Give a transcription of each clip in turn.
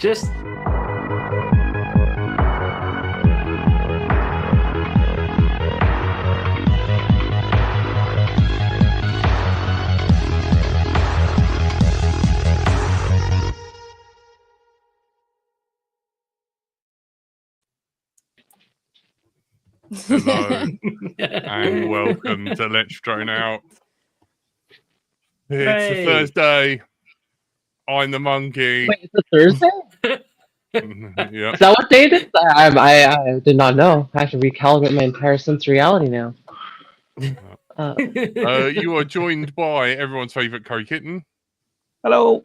Just Hello and welcome to Let's Drone Out. It's a Thursday. I'm the monkey. Wait, it's a Thursday? Yeah. Is that what day it is? I did not know. I have to recalibrate my entire sense of reality now. You are joined by everyone's favourite Curry Kitten. Hello.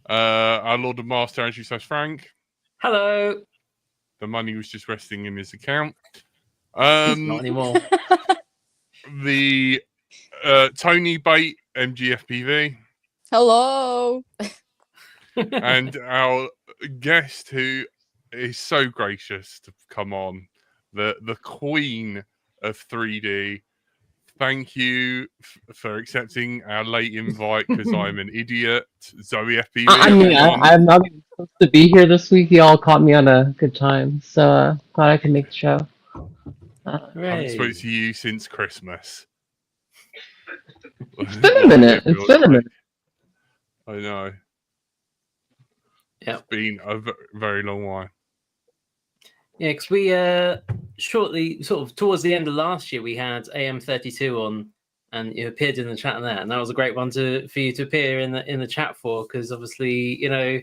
Our Lord and Master, Andrew / Frank. hello. The money was just resting in his account. Not anymore. The Tony Bate, MGFPV. Hello. And our guest, who is so gracious to come on, the Queen of 3D. Thank you for accepting our late invite because I'm an idiot. Zoefpv. I mean, I'm not even supposed to be here this week. Y'all caught me on a good time, so glad I could make the show. I haven't spoken to you since Christmas. It's been a minute. It's been a minute. I know. Yeah. It's been a very long while. Yeah, because we shortly, sort of towards the end of last year, we had AM32 on, and you appeared in the chat there, and that was a great one for you to appear in the chat for, because obviously, you know,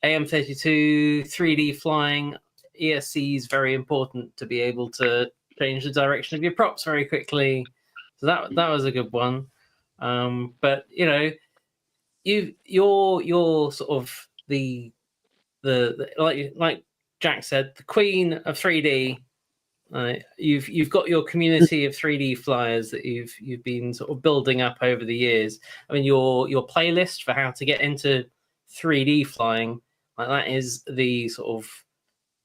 AM32 3D flying ESC is very important to be able to change the direction of your props very quickly. So that was a good one. But you know, you're sort of the like Jack said, the queen of 3D. You've got your community of 3D flyers that you've been sort of building up over the years. I mean, your playlist for how to get into 3D flying, like that is the sort of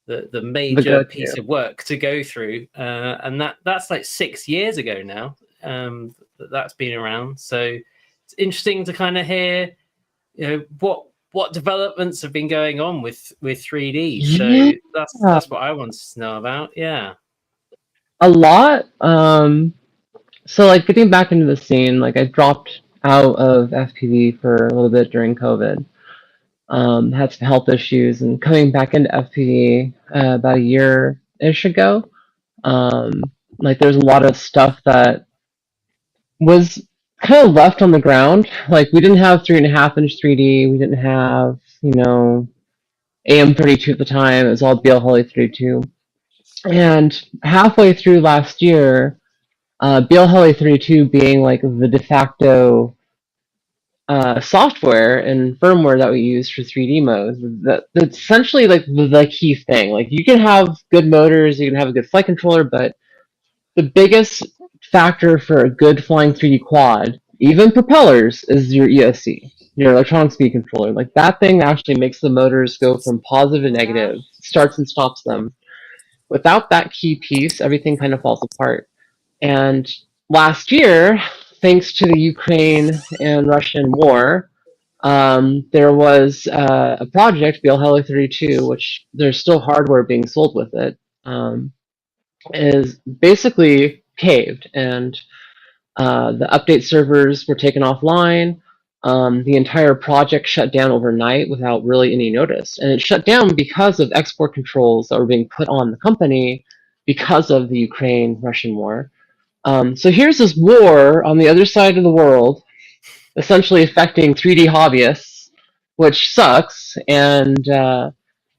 the major piece of work to go through, and that's like 6 years ago now. That's been around, so it's interesting to kind of hear, you know, what developments have been going on with 3D. So that's what I wanted to know about. Yeah, a lot. So like getting back into the scene, like I dropped out of FPV for a little bit during COVID. Had some health issues, and coming back into FPV about a year-ish ago, like there's a lot of stuff that was kind of left on the ground. Like we didn't have 3.5-inch 3D. We didn't have, you know, AM32 at the time. It was all BL Heli 32. And halfway through last year, BL Heli 32 being like the de facto software and firmware that we use for 3D modes, that's essentially like the key thing. Like you can have good motors, you can have a good flight controller, but the biggest factor for a good flying 3D quad, even propellers, is your ESC, your electronic speed controller. Like that thing actually makes the motors go from positive to negative, starts and stops them. Without that key piece, everything kind of falls apart. And last year, thanks to the Ukraine and Russian war, there was a project, BL Heli 32, which there's still hardware being sold with it, is basically caved, and the update servers were taken offline. The entire project shut down overnight without really any notice, and it shut down because of export controls that were being put on the company because of the Ukraine-Russian war. So here's this war on the other side of the world, essentially affecting 3D hobbyists, which sucks. And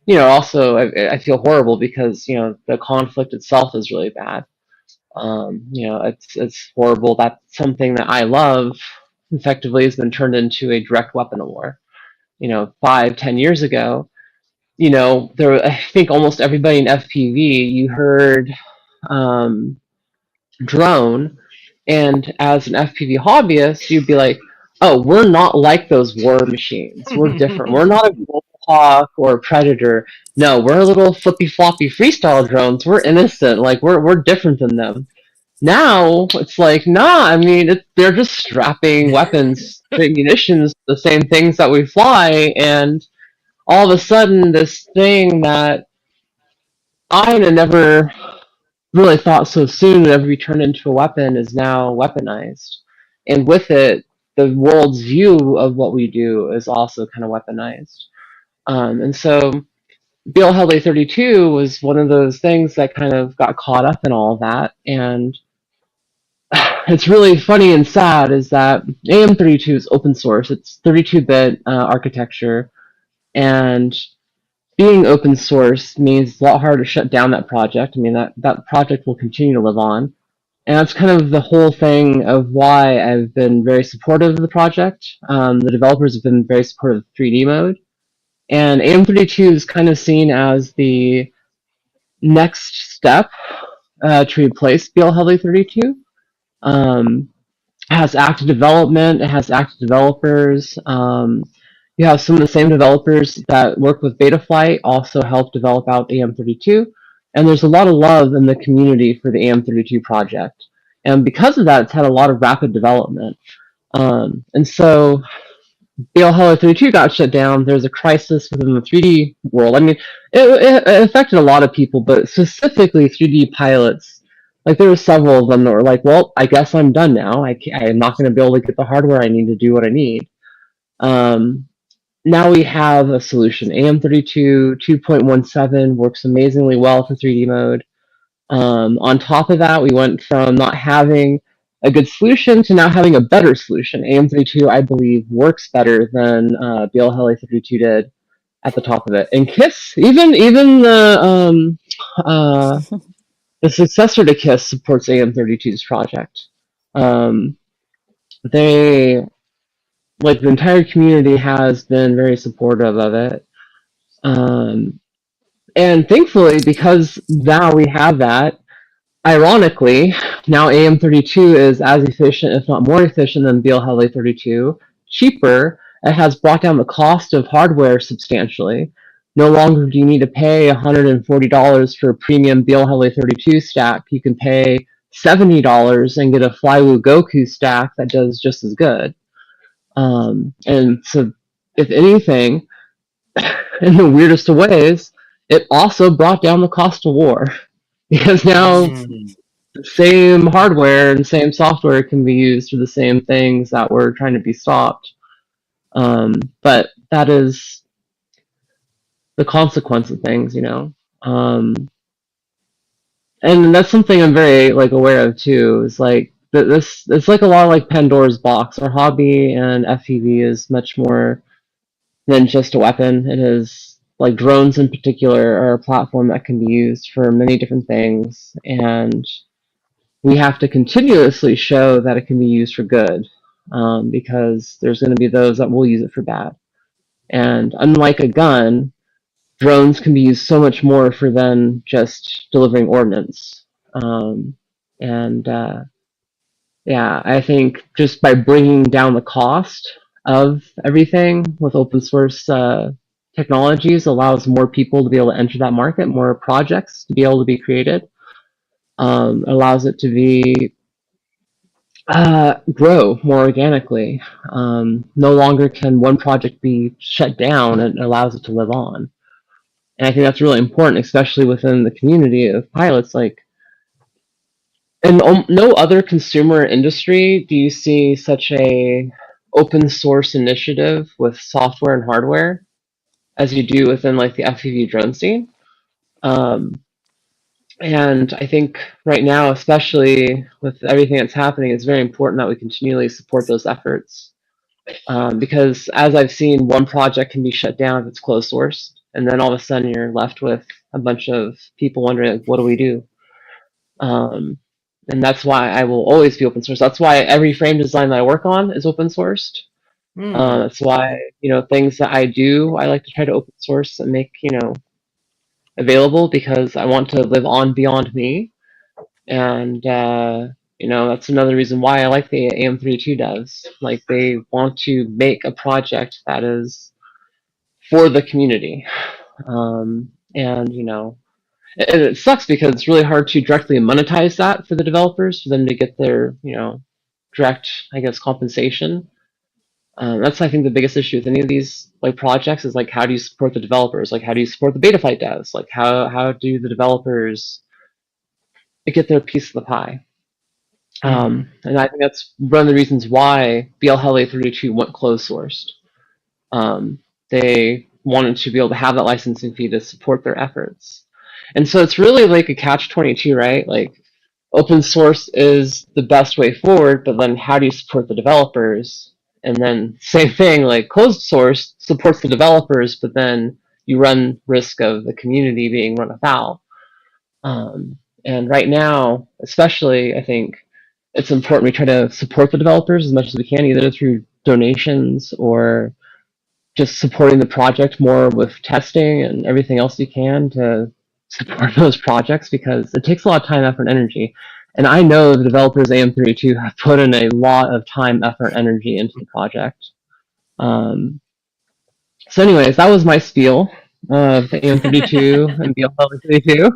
you know, also I feel horrible because, you know, the conflict itself is really bad. You know, it's horrible that something that I love effectively has been turned into a direct weapon of war. You know, 5-10 years ago, you know, I think almost everybody in FPV, you heard drone, and as an FPV hobbyist, you'd be like, oh, we're not like those war machines. We're different. We're not a Hawk or a Predator. No, we're little flippy floppy freestyle drones. We're innocent. Like we're different than them. Now it's like, nah. I mean, they're just strapping weapons, munitions, the same things that we fly, and all of a sudden this thing that I had never really thought so soon would ever be turned into a weapon is now weaponized. And with it, the world's view of what we do is also kind of weaponized. And so BLHL 32 was one of those things that kind of got caught up in all of that. And it's really funny and sad is that AM32 is open source. It's 32-bit architecture. And being open source means it's a lot harder to shut down that project. I mean, that project will continue to live on. And that's kind of the whole thing of why I've been very supportive of the project. The developers have been very supportive of 3D mode. And AM32 is kind of seen as the next step to replace BLHL 32. It has active development, it has active developers. You have some of the same developers that work with Betaflight also help develop out AM32. And there's a lot of love in the community for the AM32 project. And because of that, it's had a lot of rapid development. And so BLHL 32 got shut down. There's a crisis within the 3D world. I mean, it affected a lot of people, but specifically 3D pilots. Like, there were several of them that were like, well, I guess I'm done now. I'm not going to be able to get the hardware I need to do what I need. Now we have a solution. AM32 2.17 works amazingly well for 3D mode. On top of that, we went from not having a good solution to now having a better solution. AM32, I believe, works better than BLHL 32 did at the top of it. And KISS, even the successor to KISS supports AM32's project. They, like, the entire community has been very supportive of it. And thankfully, because now we have that, ironically, now AM32 is as efficient, if not more efficient than BLHL 32, cheaper. It has brought down the cost of hardware substantially. No longer do you need to pay $140 for a premium BLHL 32 stack. You can pay $70 and get a Flywoo Goku stack that does just as good. And so, if anything, in the weirdest of ways, it also brought down the cost of war. Because now the same hardware and same software can be used for the same things that were trying to be stopped. But that is the consequence of things, you know. And that's something I'm very aware of too. Is like this. It's like a lot like Pandora's box. Our hobby and FPV is much more than just a weapon. It is, like, drones in particular are a platform that can be used for many different things, and we have to continuously show that it can be used for good, because there's going to be those that will use it for bad. And unlike a gun, drones can be used so much more for than just delivering ordnance. Yeah, I think just by bringing down the cost of everything with open source technologies allows more people to be able to enter that market, more projects to be able to be created. Allows it to be grow more organically. No longer can one project be shut down, and it allows it to live on. And I think that's really important, especially within the community of pilots. Like, in no other consumer industry do you see such a open source initiative with software and hardware as you do within, like, the FPV drone scene. And I think right now, especially with everything that's happening, it's very important that we continually support those efforts. Because as I've seen, one project can be shut down if it's closed sourced, and then all of a sudden you're left with a bunch of people wondering, like, what do we do? And that's why I will always be open source. That's why every frame design that I work on is open sourced. That's why, things that I do, I like to try to open source and make, available, because I want to live on beyond me. And, that's another reason why I like the AM32 devs. Like, they want to make a project that is for the community. And it sucks because it's really hard to directly monetize that for the developers, for them to get their, direct, I guess, compensation. That's I think the biggest issue with any of these like projects is like how do you support the developers? Like how do you support the beta flight devs? Like how do the developers get their piece of the pie? And I think that's one of the reasons why BLHeli 32 went closed sourced. They wanted to be able to have that licensing fee to support their efforts. And so it's really like a catch-22, right? Like open source is the best way forward, but then how do you support the developers? And then same thing, like closed source supports the developers, but then you run risk of the community being run afoul. And right now, especially, I think it's important we try to support the developers as much as we can, either through donations or just supporting the project more with testing and everything else you can to support those projects, because it takes a lot of time, effort, and energy. And I know the developers of AM32 have put in a lot of time, effort, and energy into the project. So anyways, that was my spiel of AM32 and BLL32.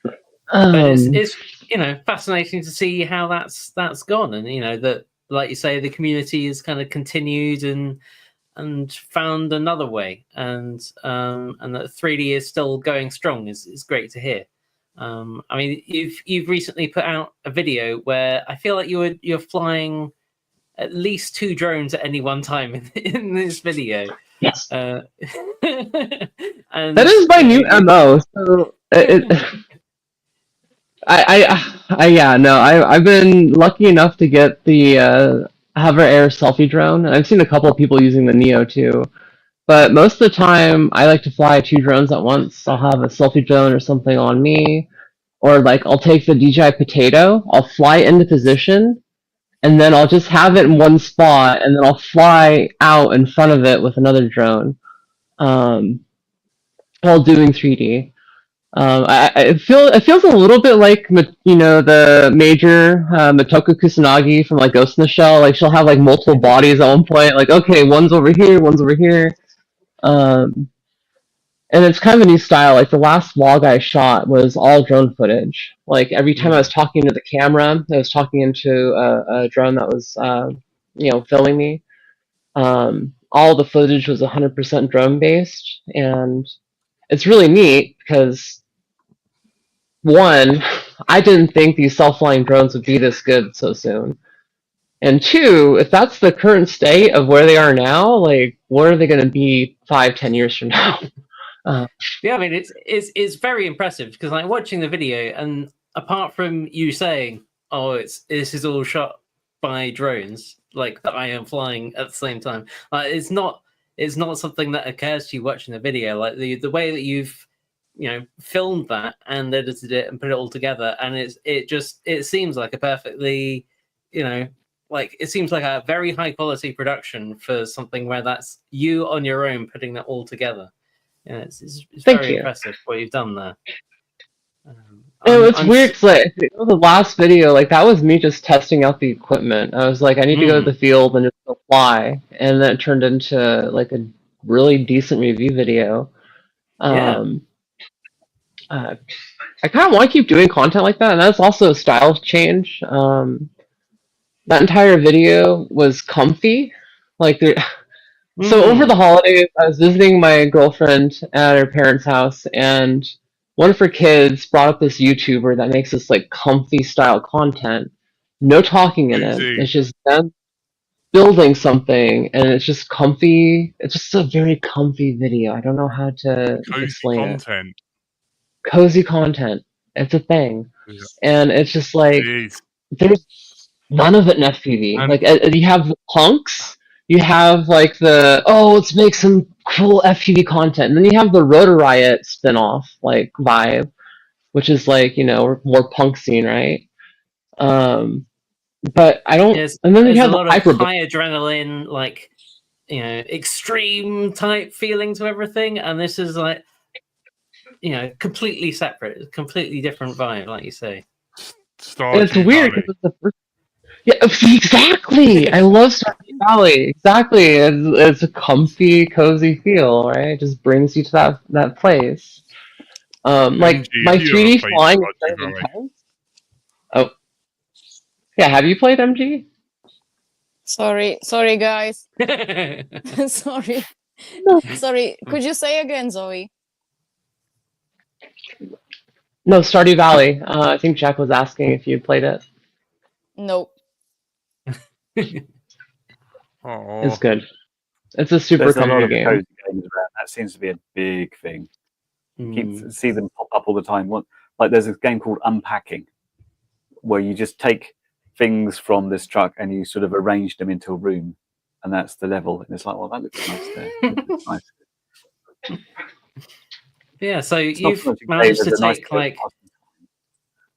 But it's fascinating to see how that's gone, and that, like you say, the community has kind of continued and found another way, and that 3D is still going strong is great to hear. I mean, you've recently put out a video where I feel like you're flying at least 2 drones at any one time in this video. Yes. And that is my new MO. So I've been lucky enough to get the Hover Air selfie drone. I've seen a couple of people using the Neo too, but most of the time I like to fly 2 drones at once. I'll have a selfie drone or something on me, or like I'll take the DJI Potato, I'll fly into position, and then I'll just have it in one spot, and then I'll fly out in front of it with another drone while doing 3D. It feels a little bit like the major Motoko Kusanagi from like Ghost in the Shell. Like she'll have like multiple bodies at one point. Like okay, one's over here, one's over here, and it's kind of a new style. Like the last vlog I shot was all drone footage. Like every time I was talking to the camera, I was talking into a drone that was filming me. All the footage was 100% drone based, and it's really neat because one, I didn't think these self-flying drones would be this good so soon. And two, if that's the current state of where they are now, like, what are they going to be 5-10 years from now? Yeah, I mean, it's very impressive because like watching the video, and apart from you saying, "Oh, this is all shot by drones," like that I am flying at the same time, it's not something that occurs to you watching the video. Like the way that you've filmed that and edited it and put it all together, and it seems like a perfectly like it seems like a very high quality production for something where that's you on your own putting that all together. Yeah, it's very impressive what you've done there. It's weird because like, the last video, like that was me just testing out the equipment. I was like, I need to go to the field and just go fly, and then it turned into like a really decent review video. I kind of want to keep doing content like that, and that's also a style change. That entire video was comfy, like there. So over the holidays, I was visiting my girlfriend at her parents' house, and one of her kids brought up this YouTuber that makes this like comfy style content, no talking in it. It's just them building something, and it's just comfy. It's just a very comfy video. I don't know how to explain it. Cozy content. It's a thing, and it's just like there's none of it in FPV. Like you have the punks. You have like let's make some cool FPV content, and then you have the Rotor Riot spin-off like vibe, which is like more punk scene, right? But I don't. And then you have a lot of high adrenaline, like extreme type feeling to everything, and this is like completely separate, completely different vibe, like you say. It's weird because it's the first. Yeah, exactly. I love Stardew Valley. Exactly. It's a comfy, cozy feel, right? It just brings you to that place. Like my 3D flying is very intense. Oh, yeah. Have you played MG? Sorry, guys. Sorry. Sorry. Could you say again, Zoe? No, Stardew Valley. I think Jack was asking if you played it. No. Oh, It's good. It's a super There's a lot comfy of game. cozy games around. That seems to be a big thing. See them pop up all the time. Like there's a game called Unpacking, where you just take things from this truck and you sort of arrange them into a room, and that's the level. And it's like, well, that looks nice there. That looks nice. Yeah, so It's not you've so much a game managed as to a nice take way of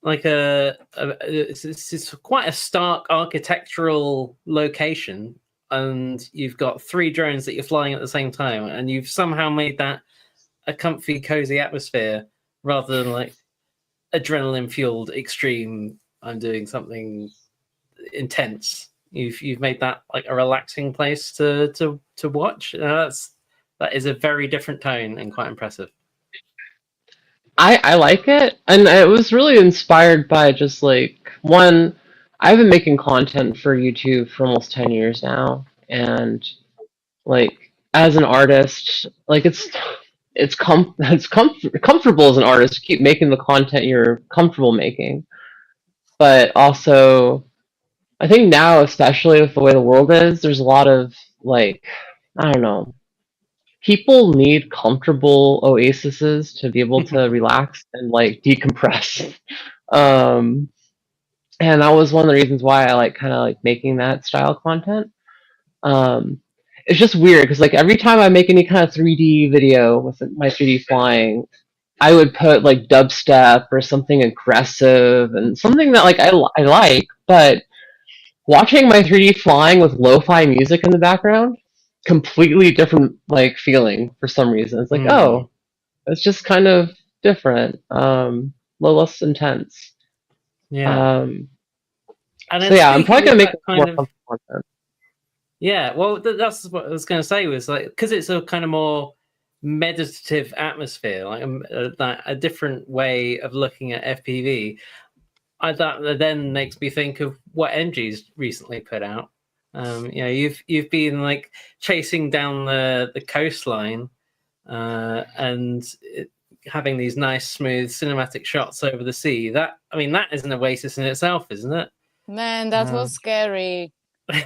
like it's quite a stark architectural location, and you've got 3 drones that you're flying at the same time, and you've somehow made that a comfy, cozy atmosphere rather than like adrenaline fueled extreme. I'm doing something intense. You've made that like a relaxing place to watch. That is a very different tone and quite impressive. I like it, and it was really inspired by just like one. I've been making content for YouTube for almost 10 years now, and like as an artist, like it's comfortable as an artist to keep making the content you're comfortable making, but also I think now, especially with the way the world is, there's a lot of like I don't know. People need comfortable oases to be able to relax and like decompress. Um, and that was one of the reasons why I like kind of like making that style content. Um, it's just weird because like every time I make any kind of 3D video with my 3D flying, I would put like dubstep or something aggressive and something that like I like, but watching my 3D flying with lo-fi music in the background, completely different like feeling for some reason. It's like, oh, it's just kind of different, less intense. Yeah. And So then yeah, I'm probably speaking gonna of make that more kind of content. yeah, well, that's what I was going to say was like because it's a kind of more meditative atmosphere, like a different way of looking at FPV. That then makes me think of what NG's recently put out. You've been like chasing down the coastline and having these nice, smooth cinematic shots over the sea. That is an oasis in itself, isn't it? Man, that was scary.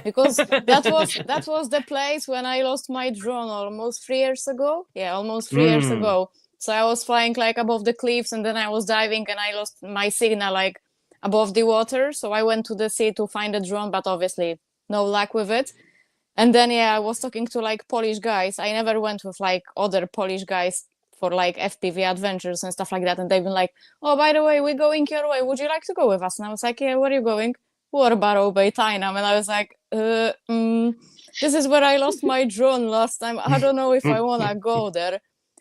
Because that was the place when I lost my drone almost 3 years ago. Yeah, almost 3 years ago. So I was flying like above the cliffs, and then I was diving, and I lost my signal like above the water. So I went to the sea to find a drone, but obviously no luck with it. And then I was talking to like Polish guys. I never went with like other Polish guys for like FPV adventures and stuff like that. And they've been like, "Oh, by the way, we're going your way. Would you like to go with us?" And I was like, "Yeah, where are you going?" Warbarrow Bay, Tainam. And I was like, this is where I lost my drone last time. I don't know if I want to go there.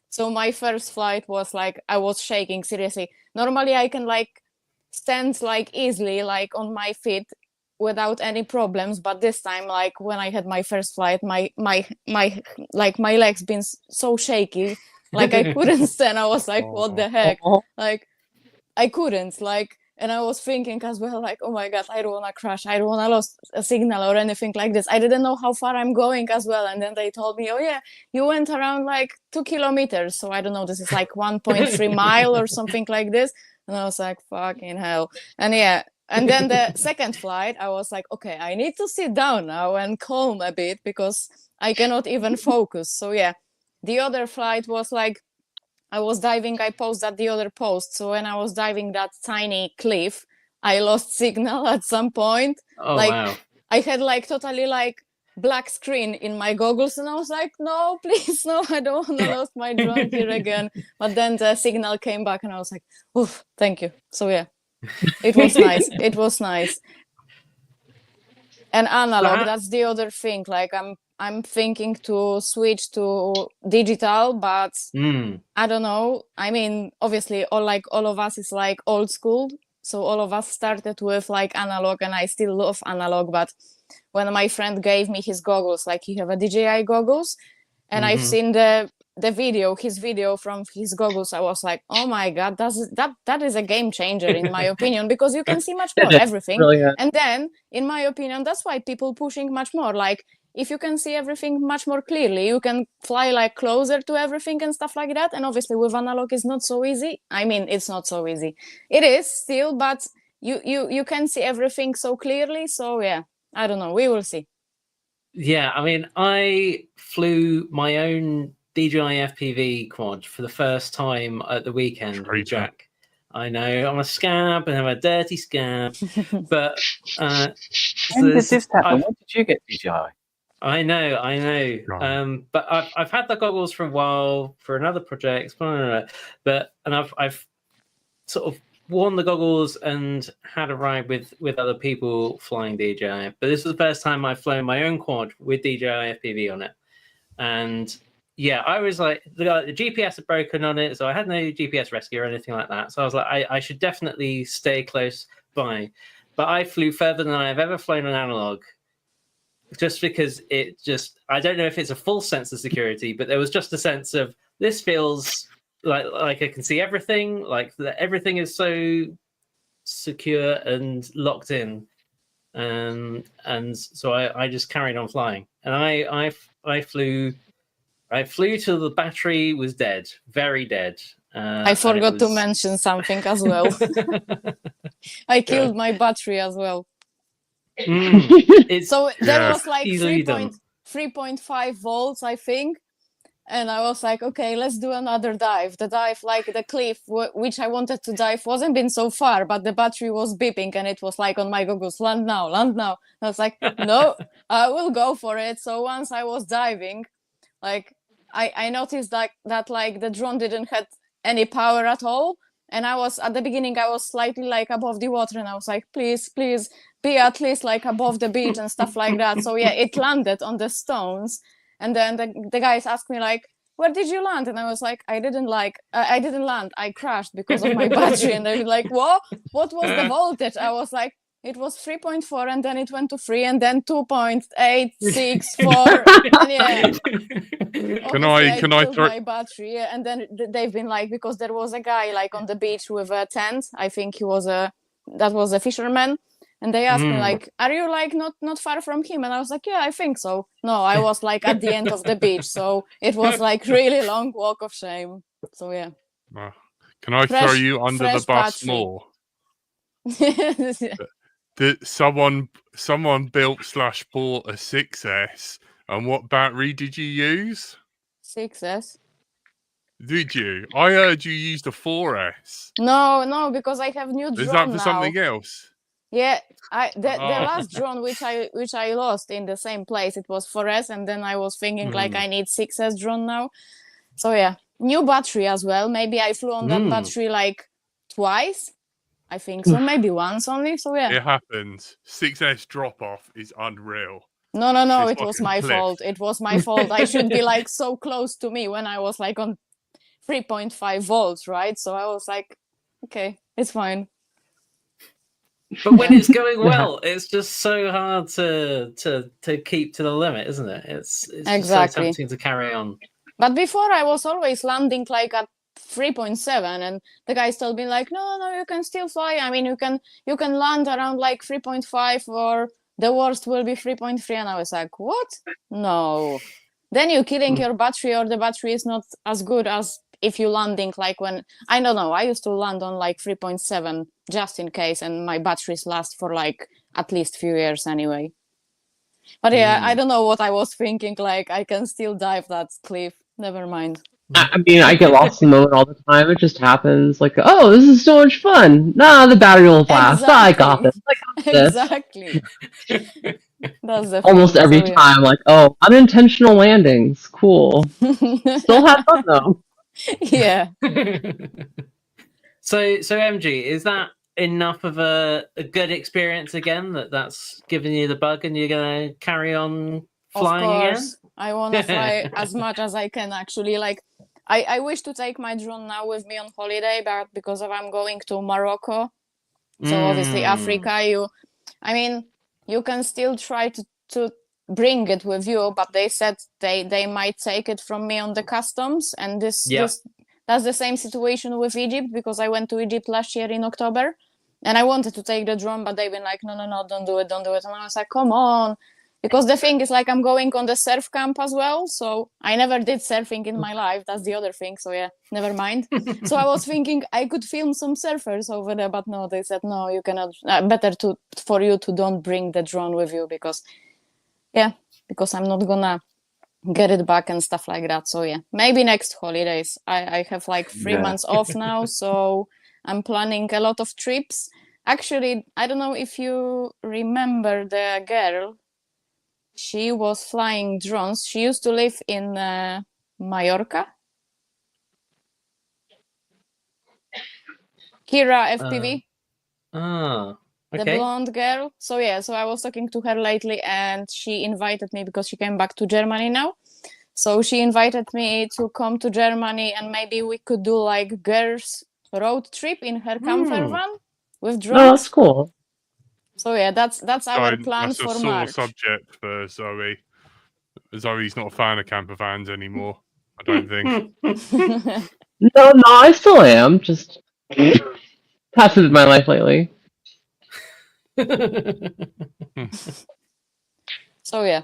So my first flight was like, I was shaking, seriously. Normally I can like stand like easily, like on my feet without any problems. But this time, like when I had my first flight, my like my legs been so shaky, like I couldn't stand. I was like, what the heck? Like I couldn't, like, and I was thinking as well, like, oh my God, I don't want to crash. I don't want to lose a signal or anything like this. I didn't know how far I'm going as well. And then they told me, oh yeah, you went around like 2 kilometers. So I don't know, this is like 1.3 mile or something like this. And I was like, fucking hell. And yeah, and then the second flight, I was like, okay, I need to sit down now and calm a bit because I cannot even focus. So yeah, the other flight was like, I was diving, I paused at the other post. So when I was diving that tiny cliff, I lost signal at some point. Oh, like wow. I had like totally like black screen in my goggles, and I was like, no, please, no, I don't want to lose my drone here again. But then the signal came back and I was like, oof, thank you. So yeah, it was nice. It was nice. And analog, that's the other thing. Like I'm thinking to switch to digital, but I don't know. I mean, obviously, all of us is like old school, so all of us started with like analog, and I still love analog. But when my friend gave me his goggles, like he have a DJI goggles, and I've seen the his video from his goggles, I was like, oh my god, that is a game changer in my opinion, because you can see much more everything. Brilliant. And then in my opinion, that's why people pushing much more. Like if you can see everything much more clearly, you can fly like closer to everything and stuff like that. And obviously with analog it's not so easy. I mean, it's not so easy. It is still, but you can see everything so clearly. So yeah, I don't know, we will see. Yeah, I mean, I flew my own DJI FPV quad for the first time at the weekend with Jack. I know, I'm a scab and I'm a dirty scab, but when did this happen? When did you get DJI? I know. But I've had the goggles for a while for another project, but I've sort of worn the goggles and had a ride with other people flying DJI. But this was the first time I've flown my own quad with DJI FPV on it. And yeah, I was like, the GPS had broken on it, so I had no GPS rescue or anything like that. So I was like, I should definitely stay close by. But I flew further than I've ever flown on analog, just because I don't know if it's a false sense of security, but there was just a sense of, this feels like I can see everything, like everything is so secure and locked in, and so I just carried on flying, and I flew till the battery was dead, very dead. I forgot to mention something as well. I killed my battery as well. So there was like 3.5 volts, I think. And I was like, okay, let's do another dive. The dive, like the cliff, which I wanted to dive, wasn't been so far, but the battery was beeping and it was like on my goggles, land now, land now. And I was like, no, I will go for it. So once I was diving, like I noticed that like the drone didn't have any power at all. And I was, at the beginning, I was slightly like above the water and I was like, please be at least like above the beach and stuff like that. So yeah, it landed on the stones. And then the guys asked me like, where did you land? And I was like, I didn't land. I crashed because of my battery. And they were like, what was the voltage? I was like, it was 3.4 and then it went to 3 and then 2.864. And yeah. Can I throw my battery? And then they've been like, because there was a guy like on the beach with a tent. I think that was a fisherman. And they asked me like, are you like not far from him? And I was like, yeah, I think so. No, I was like at the end of the beach. So it was like really long walk of shame. So yeah. Can I throw you under the bus more? Someone built/bought a 6S. And what battery did you use? 6S. Did you? I heard you used a 4S. No, because I have new drone. Is that for now. something else? Yeah, the last drone which I lost in the same place, it was 4S, and then I was thinking like I need 6S drone now. So yeah, new battery as well. Maybe I flew on that battery like twice. I think so, maybe once only. So yeah, it happens. 6S drop off is unreal. No, it was my fault. It was my fault. I should be like so close to me when I was like on 3.5 volts, right? So I was like, okay, it's fine. But when it's going well, it's just so hard to keep to the limit, isn't it? It's exactly. Just so tempting to carry on. But before I was always landing like at 3.7, and the guys told me like, no, you can still fly. I mean, you can land around like 3.5, or the worst will be 3.3. And I was like, what? No. Then you're killing your battery, or the battery is not as good as if you're landing like when, I don't know, I used to land on like 3.7 just in case, and my batteries last for like at least few years anyway. But yeah, I don't know what I was thinking, like I can still dive that cliff. Never mind. I mean, I get lost in the moment all the time. It just happens. Like, oh, this is so much fun. Nah, the battery will last. Exactly. I got this. Exactly. That's the almost every time. Like, oh, unintentional landings. Cool. Still have fun though. Yeah. So MG, is that enough of a good experience again? That's giving you the bug, and you're gonna carry on flying again? Of course. I want to fly as much as I can, actually. Like, I wish to take my drone now with me on holiday, but because I'm going to Morocco, so obviously Africa, you can still try to bring it with you, but they said they might take it from me on the customs, and that's the same situation with Egypt, because I went to Egypt last year in October, and I wanted to take the drone, but they've been like, no, don't do it. And I was like, come on. Because the thing is, like, I'm going on the surf camp as well, so I never did surfing in my life. That's the other thing. So yeah, never mind. So I was thinking I could film some surfers over there, but no, they said no, you cannot. Better for you to don't bring the drone with you, because I'm not gonna get it back and stuff like that. So yeah, maybe next holidays. I have like 3 months off now, so I'm planning a lot of trips. Actually, I don't know if you remember the girl. She was flying drones. She used to live in Mallorca. Kira FPV. Okay. The blonde girl. So yeah, so I was talking to her lately, and she invited me, because she came back to Germany now. So she invited me to come to Germany, and maybe we could do like girls road trip in her camper van with drones. Oh, that's cool. So yeah, that's our plan That's a for sore March. subject for Zoe. Zoe's not a fan of camper vans anymore, I don't think. No, I still am. Just passive in my life lately. So yeah,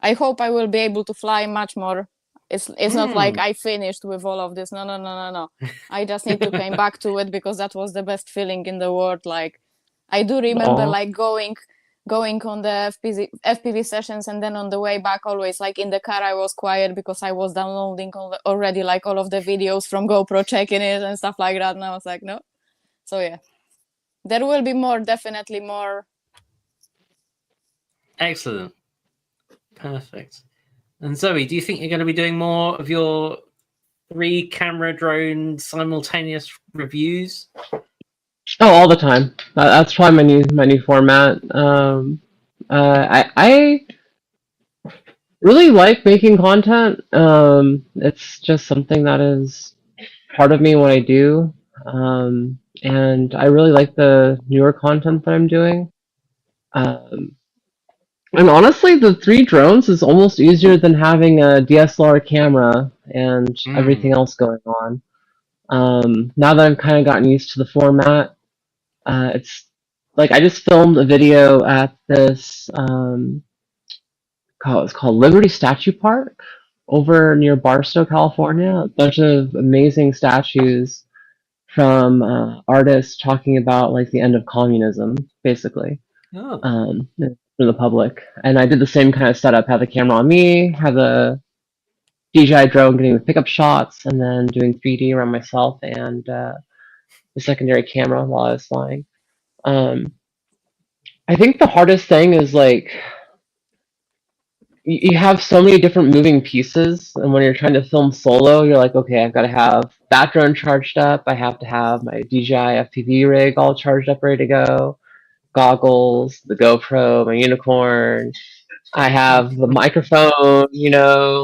I hope I will be able to fly much more. It's not like I finished with all of this. No. I just need to come back to it, because that was the best feeling in the world. Like, I do remember like going on the FPV sessions, and then on the way back, always like in the car, I was quiet because I was downloading already like all of the videos from GoPro, checking it and stuff like that. And I was like, no. So yeah, there will be more, definitely more. Excellent. Perfect. And Zoe, do you think you're going to be doing more of your 3-camera drone simultaneous reviews? Oh, all the time. That's probably my new format. I really like making content. It's just something that is part of me, what I do. And I really like the newer content that I'm doing. And honestly, the 3 drones is almost easier than having a DSLR camera and everything else going on. Now that I've kind of gotten used to the format, it's like I just filmed a video at this it's called Liberty Statue Park over near Barstow, California. A bunch of amazing statues from artists talking about like the end of communism, basically. For the public. And I did the same kind of setup, have the camera on me, have the DJI drone getting the pickup shots, and then doing 3D around myself and the secondary camera while I was flying. I think the hardest thing is like you have so many different moving pieces, and when you're trying to film solo, you're like, okay, I've got to have that drone charged up, I have to have my DJI FPV rig all charged up, ready to go, goggles, the GoPro, my unicorn, I have the microphone,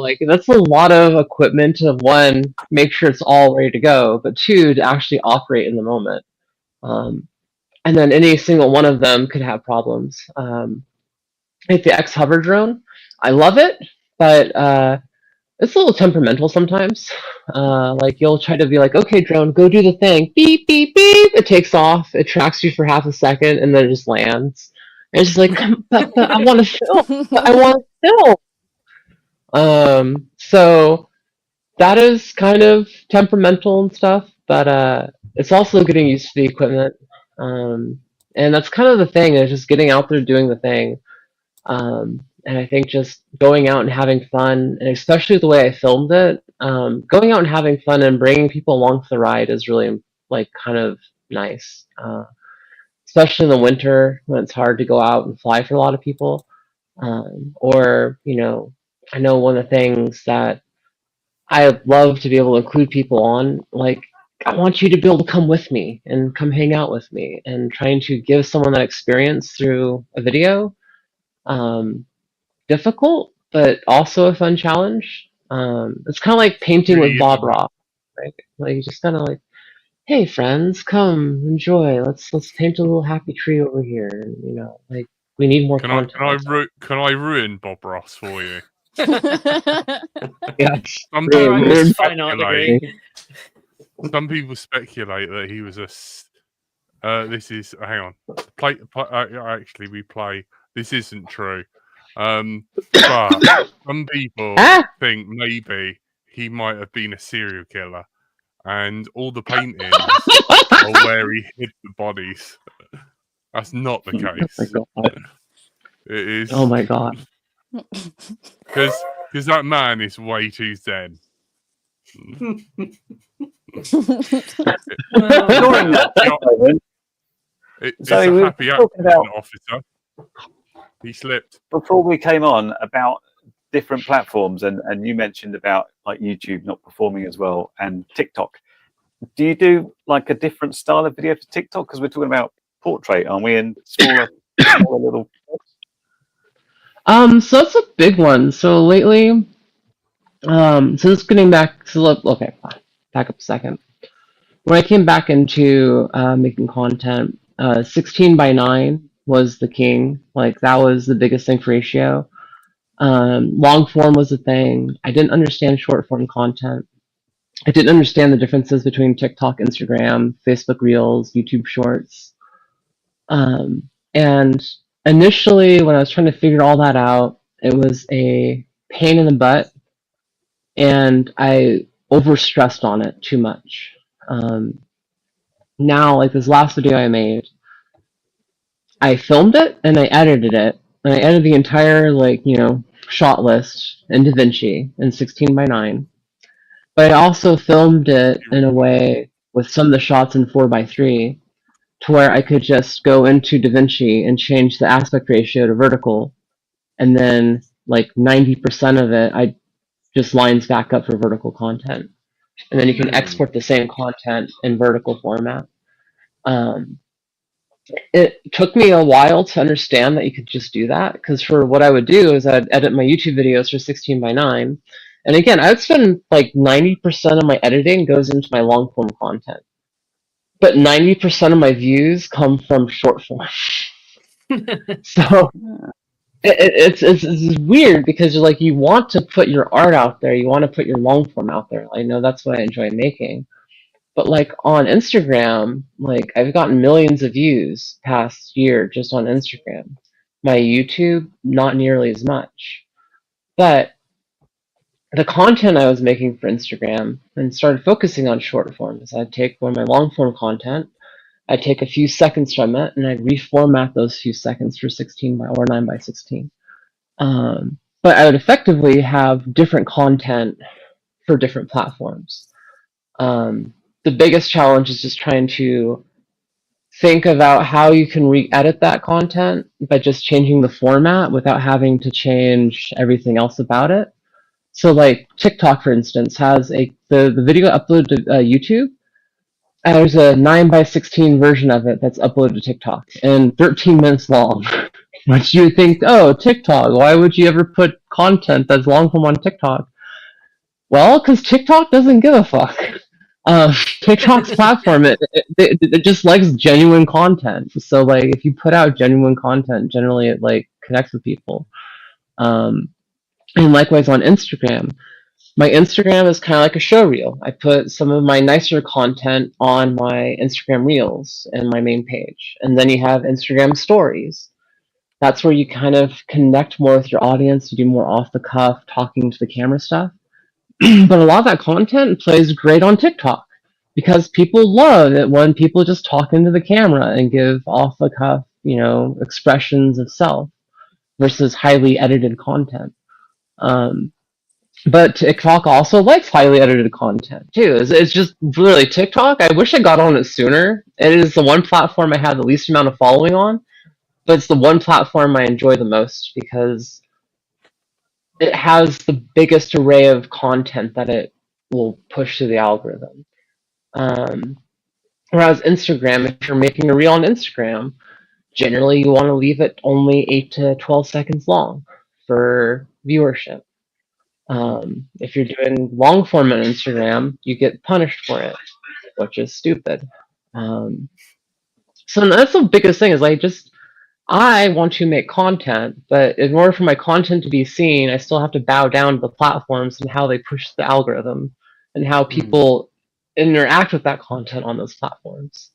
like that's a lot of equipment to, 1, make sure it's all ready to go, but 2, to actually operate in the moment. And then any single one of them could have problems. Like the X hover drone, I love it, but it's a little temperamental sometimes. Like you'll try to be like, okay, drone, go do the thing. Beep, beep, beep. It takes off. It tracks you for half a second, and then it just lands. And it's just like, but I want to film. But I want to film. So that is kind of temperamental and stuff, but it's also getting used to the equipment. And that's kind of the thing, is just getting out there doing the thing. And I think just going out and having fun, and especially the way I filmed it, going out and having fun and bringing people along for the ride is really like kind of nice. Especially in the winter when it's hard to go out and fly for a lot of people. Or, I know one of the things that I love to be able to include people on, like, I want you to be able to come with me and come hang out with me, and trying to give someone that experience through a video. Difficult, but also a fun challenge. It's kind of like painting with Bob Ross, right? Like, you just kind of like, hey friends, come enjoy. Let's paint a little happy tree over here. And, like We need more Can I content. can I ruin Bob Ross for you? Yes. Some All people right, Ruin. Mr. Fine Art speculate. degree. Some people speculate that he was this is hang on. Actually, we play. This isn't true. But some people Ah! think maybe he might have been a serial killer, and all the paintings are where he hid the bodies. That's not the Oh my case. god. It is. Oh my god. Because that man is way too zen. Ignoring that, Owen, It's So a we were happy talking accident, about- officer. He slipped. before we came on about different platforms, and you mentioned about like YouTube not performing as well and TikTok. Do you do like a different style of video for TikTok? Because we're talking about portrait, aren't we? And smaller little. So that's a big one. So lately, since getting back, okay, fine. Back up a second. When I came back into making content, 16:9 was the king. Like that was the biggest thing for ratio. Long form was the thing. I didn't understand short form content. I didn't understand the differences between TikTok, Instagram, Facebook Reels, YouTube Shorts. And initially, when I was trying to figure all that out, it was a pain in the butt, and I overstressed on it too much. Now, like this last video I made, I filmed it and I edited it, and I edited the entire shot list in DaVinci in 16:9. But I also filmed it in a way with some of the shots in 4:3, to where I could just go into DaVinci and change the aspect ratio to vertical, and then like 90% of it, I just lines back up for vertical content, and then you can export the same content in vertical format. It took me a while to understand that you could just do that, because for what I would do is I'd edit my YouTube videos for 16:9, and again, I'd spend like 90% of my editing goes into my long form content, but 90% of my views come from short form. So it's weird, because you're like, you want to put your art out there, you want to put your long form out there. I know that's what I enjoy making. But like on Instagram, like I've gotten millions of views past year just on Instagram. My YouTube, not nearly as much. But the content I was making for Instagram and started focusing on short form is I'd take one of my long form content, I'd take a few seconds from it, and I'd reformat those few seconds for 9:16. But I would effectively have different content for different platforms. The biggest challenge is just trying to think about how you can re-edit that content by just changing the format without having to change everything else about it. So like TikTok, for instance, has the video uploaded to YouTube. There's a 9:16 version of it that's uploaded to TikTok and 13 minutes long. Which you would think, oh, TikTok, why would you ever put content that's long form on TikTok? Well, because TikTok doesn't give a fuck. TikTok's platform, it just likes genuine content. So like, if you put out genuine content, generally it like connects with people. And likewise on Instagram, my Instagram is kind of like a show reel. I put some of my nicer content on my Instagram Reels and my main page, and then you have Instagram Stories. That's where you kind of connect more with your audience. You do more off the cuff, talking to the camera stuff. But a lot of that content plays great on TikTok, because people love it when people just talk into the camera and give off the cuff, expressions of self versus highly edited content. But TikTok also likes highly edited content too. It's just really TikTok. I wish I got on it sooner. It is the one platform I have the least amount of following on, but it's the one platform I enjoy the most, because it has the biggest array of content that it will push to the algorithm. Whereas Instagram, if you're making a reel on Instagram, generally you want to leave it only 8 to 12 seconds long for viewership. If you're doing long form on Instagram, you get punished for it, which is stupid. So that's the biggest thing, is like, just I want to make content, but in order for my content to be seen, I still have to bow down to the platforms and how they push the algorithm and how people interact with that content on those platforms.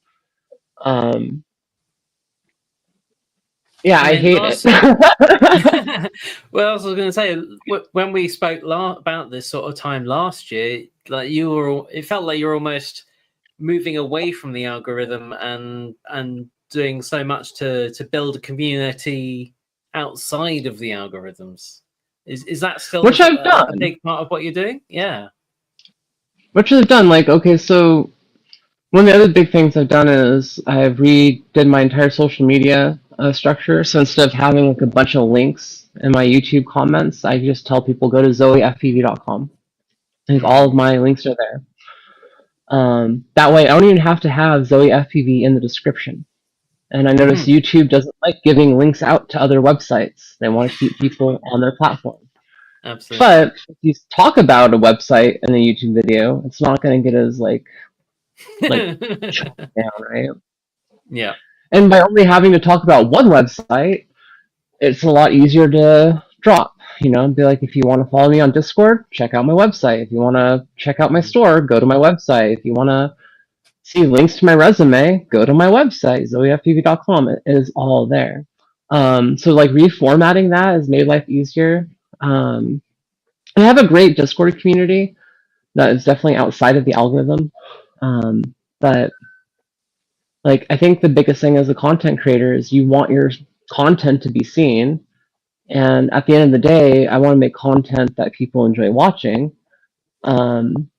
Yeah, I hate it. Well, I was going to say, when we spoke about this sort of time last year, like it felt like you were almost moving away from the algorithm and doing so much to build a community outside of the algorithms. Is that still Which I've a done. big part of what you're doing? Yeah. Which I've done. Like, okay, so one of the other big things I've done is I've redid my entire social media structure. So instead of having like a bunch of links in my YouTube comments, I just tell people go to zoefpv.com. I think all of my links are there. That way, I don't even have to have Zoefpv in the description. And I notice YouTube doesn't like giving links out to other websites. They want to keep people on their platform. Absolutely. But if you talk about a website in a YouTube video, it's not going to get as like shut down, right? Yeah. And by only having to talk about one website, it's a lot easier to drop. You know, be like, if you want to follow me on Discord, check out my website. If you want to check out my store, go to my website. If you want to see links to my resume, go to my website, zoefpv.com. It is all there. So like reformatting that has made life easier. And I have a great Discord community that is definitely outside of the algorithm. But like, I think the biggest thing as a content creator is you want your content to be seen. And at the end of the day, I want to make content that people enjoy watching. And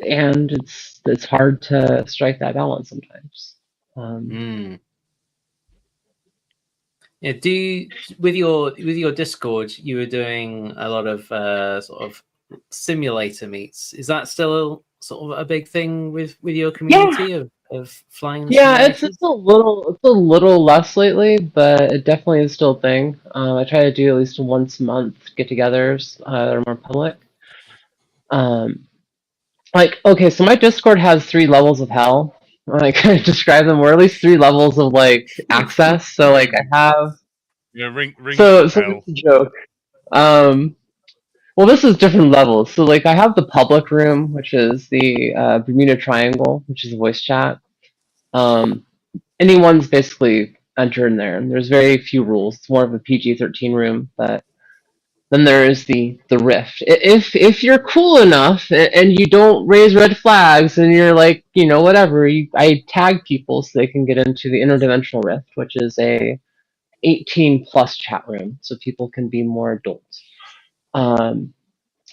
it's hard to strike that balance sometimes. Yeah. Do you, with your Discord, you were doing a lot of sort of simulator meets. Is that still sort of a big thing with your community of flying? Yeah, it's a little less lately, but it definitely is still a thing. I try to do at least once a month get-togethers that are more public. Like, okay, so my Discord has 3 levels of hell. I kind of describe them, or at least 3 levels of like access. So like I have. Yeah, ring So hell. it's a joke. Well, this is different levels. So like I have the public room, which is the Bermuda Triangle, which is a voice chat. Anyone's basically enter in there. There's very few rules. It's more of a PG-13 room, but then there is the Rift. If you're cool enough and you don't raise red flags and you're like, you know, whatever, I tag people so they can get into the Interdimensional Rift, which is a 18 plus chat room, so people can be more adults. And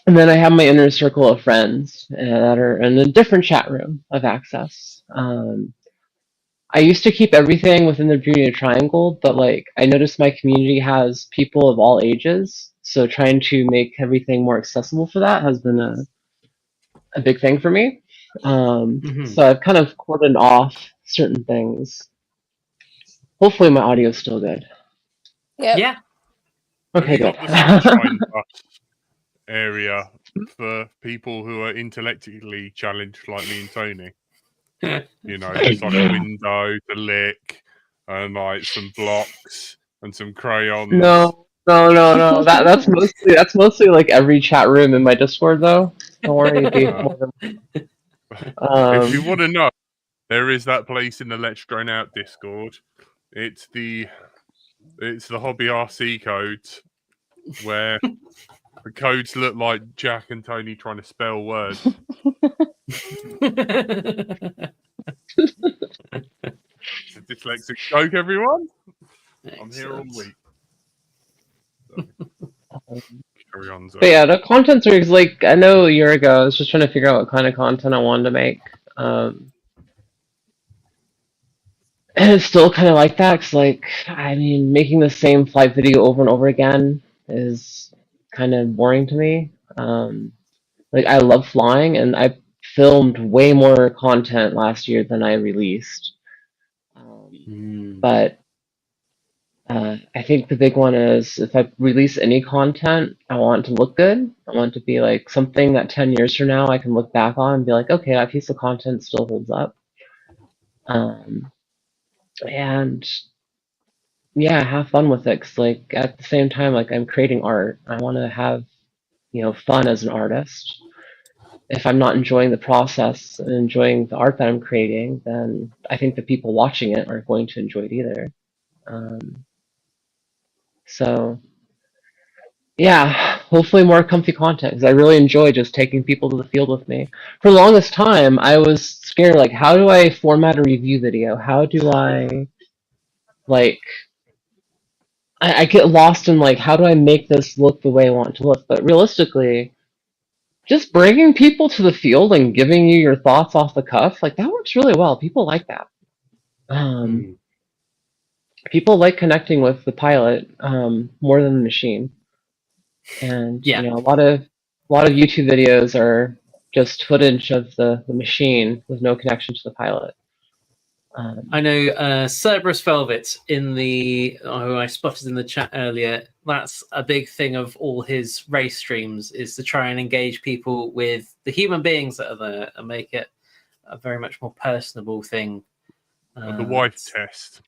then I have my inner circle of friends that are in a different chat room of access. I used to keep everything within the Bermuda Triangle, but like I noticed my community has people of all ages, so trying to make everything more accessible for that has been a big thing for me. So I've kind of cordoned off certain things. Hopefully my audio is still good. Yep. Yeah. Okay, Have you good. got the sunshine bus area for people who are intellectually challenged like me and Tony? You know, just like a window to lick and like some blocks and some crayons. No. That's mostly like every chat room in my Discord though. Don't worry, it'd be more than... If you want to know, there is that place in the Let's Drone Out Discord. It's the hobby RC codes where the codes look like Jack and Tony trying to spell words. It's a dyslexic joke, everyone. I'm here all week. So, carry on, Zoe. But yeah, the content series, like I know a year ago, I was just trying to figure out what kind of content I wanted to make. And it's still kind of like that, because like, I mean, making the same flight video over and over again is kind of boring to me. Like, I love flying, and I filmed way more content last year than I released. But I think the big one is if I release any content, I want it to look good. I want it to be like something that 10 years from now I can look back on and be like, okay, that piece of content still holds up. And yeah, have fun with it. 'Cause, like, at the same time, like, I'm creating art. I want to have, fun as an artist. If I'm not enjoying the process and enjoying the art that I'm creating, then I think the people watching it aren't going to enjoy it either. So yeah, hopefully more comfy content, because I really enjoy just taking people to the field with me. For the longest time, I was scared, like, how do I format a review video? How do I, like, I get lost in, like, how do I make this look the way I want it to look? But realistically, just bringing people to the field and giving you your thoughts off the cuff, like, that works really well. People like that. People like connecting with the pilot more than the machine. And Yeah. a lot of YouTube videos are just footage of the machine with no connection to the pilot. I know Cerberus Velvet who I spotted in the chat earlier. That's a big thing of all his race streams, is to try and engage people with the human beings that are there and make it a very much more personable thing. The wife test.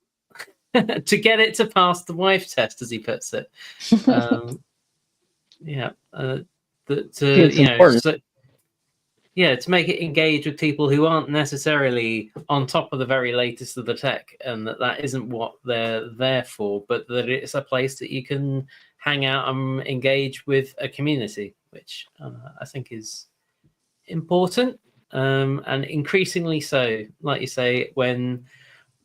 To get it to pass the wife test, as he puts it. Yeah, It's important. To make it engage with people who aren't necessarily on top of the very latest of the tech, and that isn't what they're there for, but that it's a place that you can hang out and engage with a community, which I think is important, and increasingly so. Like you say, when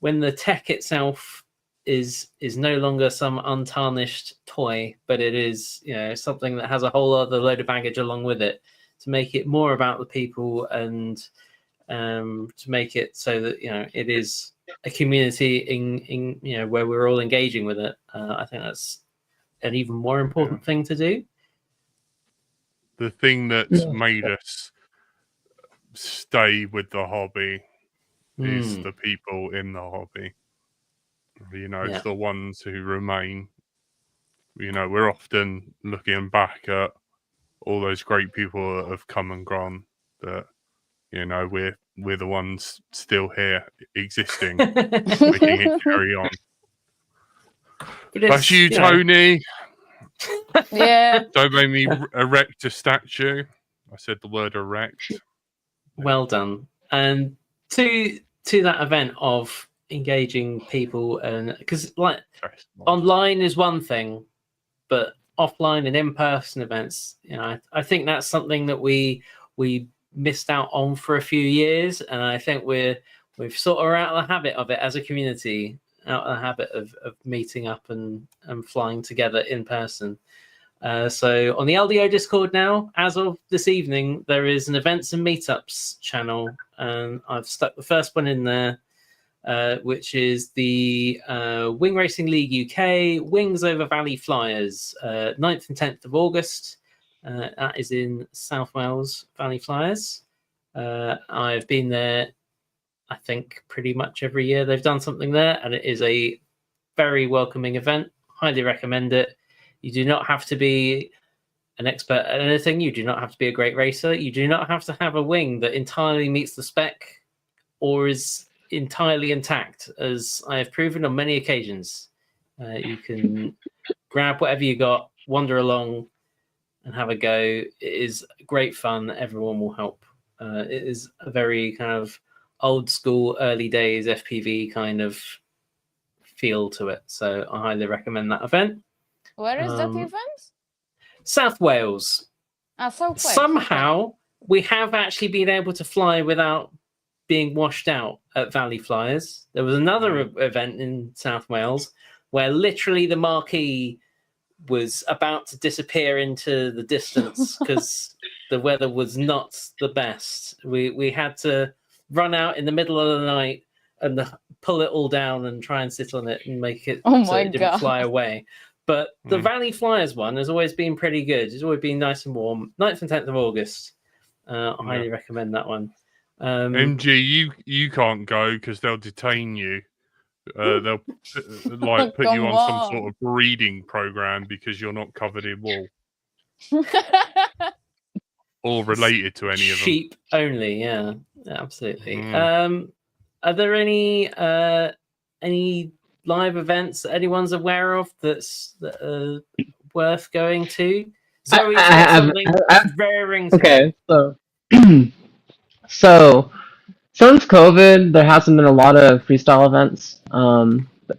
the tech itself is no longer some untarnished toy, but it is something that has a whole other load of baggage along with it, to make it more about the people, and to make it so that it is a community in where we're all engaging with it. I think that's an even more important thing to do. The thing that's made us stay with the hobby is the people in the hobby. It's the ones who remain. We're often looking back at all those great people that have come and gone, that we're the ones still here existing, making it carry on. That's you, Tony. Yeah. Don't make me erect a statue. I said the word erect. Well done. And to that event of engaging people, and because online is one thing, but offline and in-person events, I think that's something that we missed out on for a few years, and I think we've sort of out of the habit of it as a community, out of the habit of meeting up and flying together in person. So on the LDO Discord now, as of this evening, there is an events and meetups channel, and I've stuck the first one in there, which is the Wing Racing League UK Wings over Valley Flyers, 9th and 10th of August. That is in South Wales Valley Flyers. I've been there, I think, pretty much every year they've done something there, and it is a very welcoming event. Highly recommend it. You do not have to be an expert at anything. You do not have to be a great racer. You do not have to have a wing that entirely meets the spec or is entirely intact, as I have proven on many occasions. You can grab whatever you got, wander along, and have a go. It is great fun. Everyone will help. It is a very kind of old school, early days FPV kind of feel to it. So I highly recommend that event. Where is that event? South Wales. South Wales. Somehow we have actually been able to fly without being washed out at Valley Flyers. There was another event in South Wales where literally the marquee was about to disappear into the distance because the weather was not the best. We had to run out in the middle of the night and pull it all down and try and sit on it and make it so it didn't fly away. But the Valley Flyers one has always been pretty good. It's always been nice and warm. 9th and 10th of August. I highly recommend that one. MG, you can't go because they'll detain you. They'll put you on some sort of breeding program because you're not covered in wool or related to any of them. Sheep only, absolutely. Are there any live events that anyone's aware of that are worth going to? Zoe's got something raring to okay, go. so since COVID, there hasn't been a lot of freestyle events.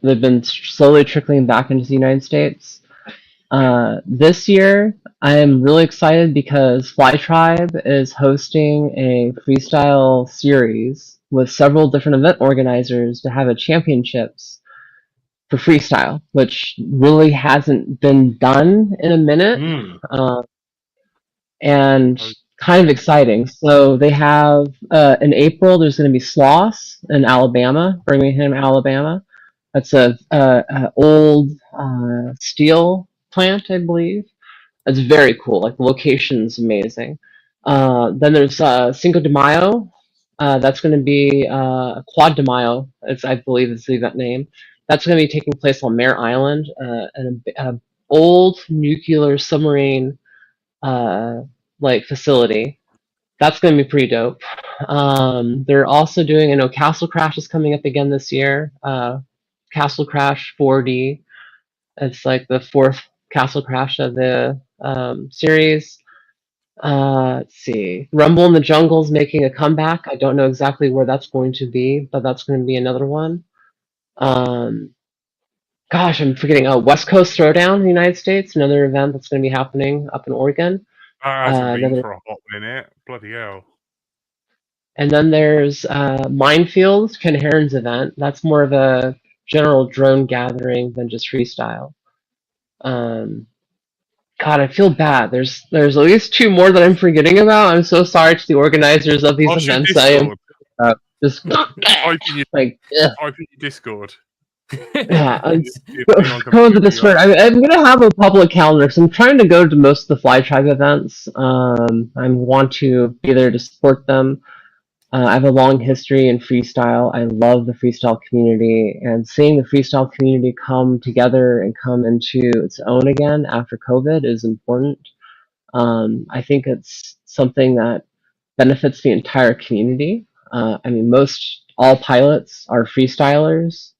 They've been slowly trickling back into the United States. This year, I am really excited because Fly Tribe is hosting a freestyle series with several different event organizers to have a championships for freestyle, which really hasn't been done in a minute. And kind of exciting. So they have in April. There's going to be Sloss in Alabama, Birmingham, Alabama. That's a old steel plant, I believe. That's very cool. Like the location's amazing. Then there's Cinco de Mayo. That's going to be Quad de Mayo. I believe is the event name. That's going to be taking place on Mare Island, an old nuclear submarine like facility. That's going to be pretty dope. They're also doing, I know Castle Crash is coming up again this year. Castle Crash 4D. It's like the fourth Castle Crash of the series. Let's see. Rumble in the Jungle's making a comeback. I don't know exactly where that's going to be, but that's going to be another one. Gosh, I'm forgetting. Oh, West Coast Throwdown in the United States, another event that's going to be happening up in Oregon. That hasn't been for a hot minute. Bloody hell. And then there's Minefields, Ken Heron's event. That's more of a general drone gathering than just freestyle. God, I feel bad. There's at least two more that I'm forgetting about. I'm so sorry to the organizers of these events. I am just like type in your Discord. Yeah, go to Discord. I'm gonna have a public calendar because I'm trying to go to most of the Fly Tribe events. I want to be there to support them. I have a long history in freestyle. I love the freestyle community, and seeing the freestyle community come together and come into its own again after COVID is important. I think it's something that benefits the entire community. I mean, all pilots are freestylers.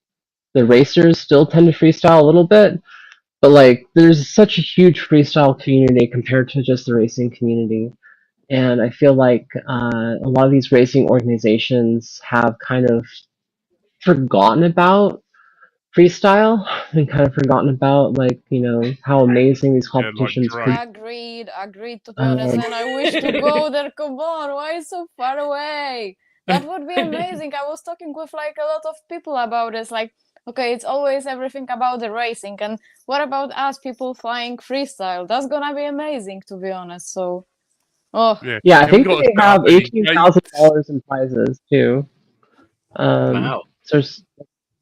The racers still tend to freestyle a little bit, but like there's such a huge freestyle community compared to just the racing community. And I feel like a lot of these racing organizations have kind of forgotten about freestyle and kind of forgotten about how amazing these competitions Agreed to be honest, and I wish to go there. Come on, why so far away? That would be amazing. I was talking with like a lot of people about this, like, okay, it's always everything about the racing, and what about us people flying freestyle? That's gonna be amazing, to be honest. So yeah, I think they have $18,000 in prizes too. Wow. So there's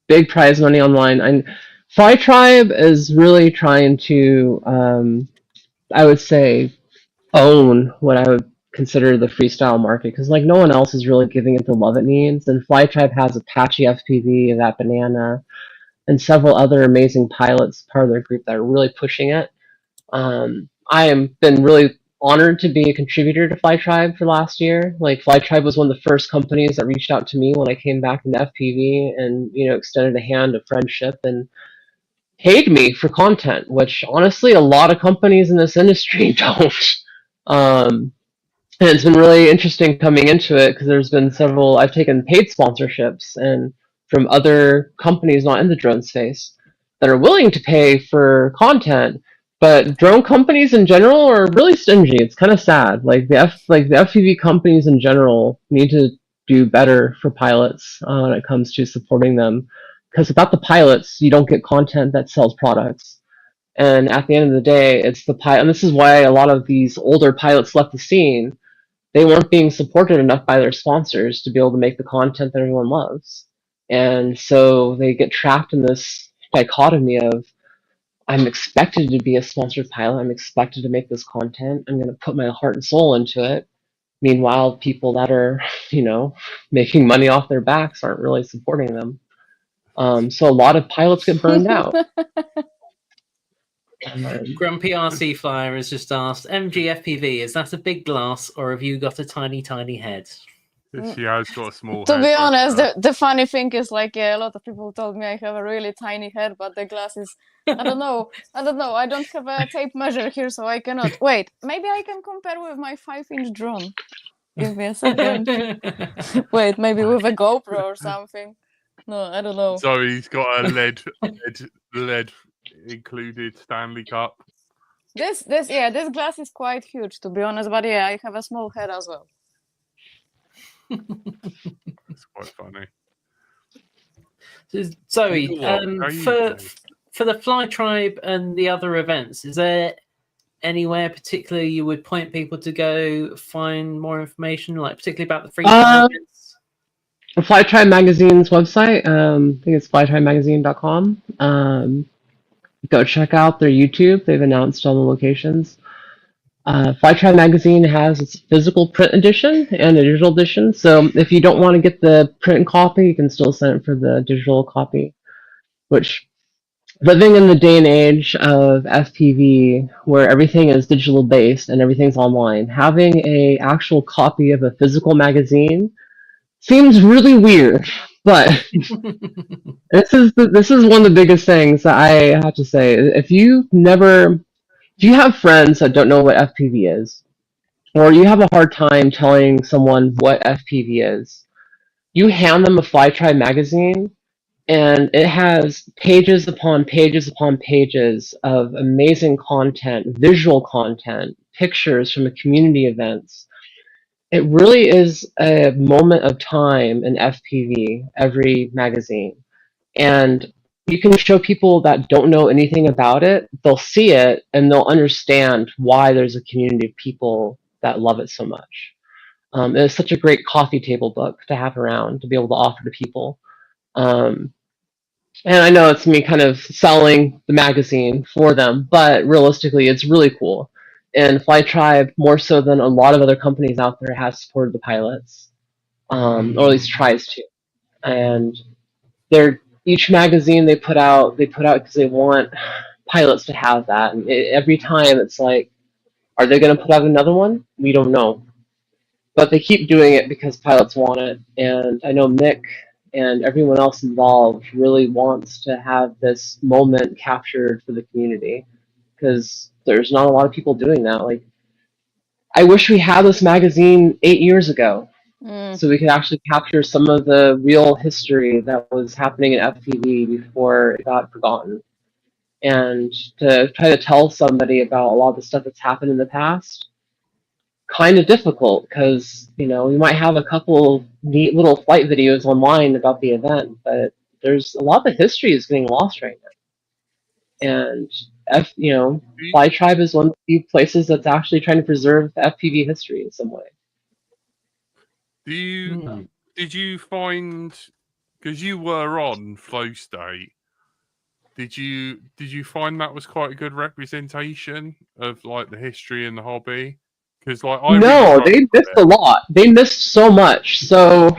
big prize money online. And Fly Tribe is really trying to, I would say, own what I would consider the freestyle market, because like no one else is really giving it the love it needs. And Fly Tribe has Apache FPV, that Banana, and several other amazing pilots part of their group that are really pushing it. I am been really honored to be a contributor to Fly Tribe for last year. Like Fly Tribe was one of the first companies that reached out to me when I came back into FPV and extended a hand of friendship and paid me for content, which honestly a lot of companies in this industry don't. And it's been really interesting coming into it because there's been several. I've taken paid sponsorships and from other companies not in the drone space that are willing to pay for content. But drone companies in general are really stingy. It's kind of sad. Like the FPV companies in general need to do better for pilots when it comes to supporting them. Because without the pilots, you don't get content that sells products. And at the end of the day, it's the pilot. And this is why a lot of these older pilots left the scene. They weren't being supported enough by their sponsors to be able to make the content that everyone loves. And so they get trapped in this dichotomy of, I'm expected to be a sponsored pilot. I'm expected to make this content. I'm going to put my heart and soul into it. Meanwhile, people that are, making money off their backs aren't really supporting them. So a lot of pilots get burned out. Grumpy RC Flyer has just asked, MGFPV, is that a big glass or have you got a tiny, tiny head? She has got a small To head. be but, honest, the funny thing is, like, yeah, a lot of people told me I have a really tiny head, but the glasses, I don't know. I don't have a tape measure here, so I cannot. Wait, maybe I can compare with my 5-inch drone. Give me a second. Wait, maybe with a GoPro or something. No, I don't know. So he's got a lead included Stanley Cup. This glass is quite huge, to be honest, but yeah, I have a small head as well. It's quite funny. Zoe, You know what? How you doing? for the Fly Tribe and the other events, is there anywhere particular you would point people to go find more information, like particularly about the free fly events? Fly Tribe Magazine's website, I think it's flytribemagazine.com. Go check out their YouTube. They've announced all the locations. Fly Tribe Magazine has its physical print edition and a digital edition. So if you don't want to get the print copy, you can still send it for the digital copy. Which, living in the day and age of FPV, where everything is digital based and everything's online, having a actual copy of a physical magazine seems really weird. But this is one of the biggest things that I have to say. If you have friends that don't know what FPV is, or you have a hard time telling someone what FPV is, you hand them a Fly Tribe magazine, and it has pages upon pages upon pages of amazing content, visual content, pictures from the community events. It really is a moment of time in FPV, every magazine. And you can show people that don't know anything about it, they'll see it and they'll understand why there's a community of people that love it so much. It's such a great coffee table book to have around to be able to offer to people. And I know it's me kind of selling the magazine for them, but realistically, it's really cool. And Fly Tribe, more so than a lot of other companies out there, has supported the pilots, or at least tries to. And each magazine they put out because they want pilots to have that. And every time it's like, are they going to put out another one? We don't know. But they keep doing it because pilots want it. And I know Mick and everyone else involved really wants to have this moment captured for the community, because there's not a lot of people doing that. Like, I wish we had this magazine 8 years ago, so we could actually capture some of the real history that was happening in FPV before it got forgotten. And to try to tell somebody about a lot of the stuff that's happened in the past, kind of difficult, because we might have a couple neat little flight videos online about the event, but there's a lot of the history is getting lost right now. And Fly Tribe is one of the few places that's actually trying to preserve FPV history in some way. Did you find, because you were on Flow State, did you find that was quite a good representation of like the history and the hobby? Because like they missed a lot. They missed so much. So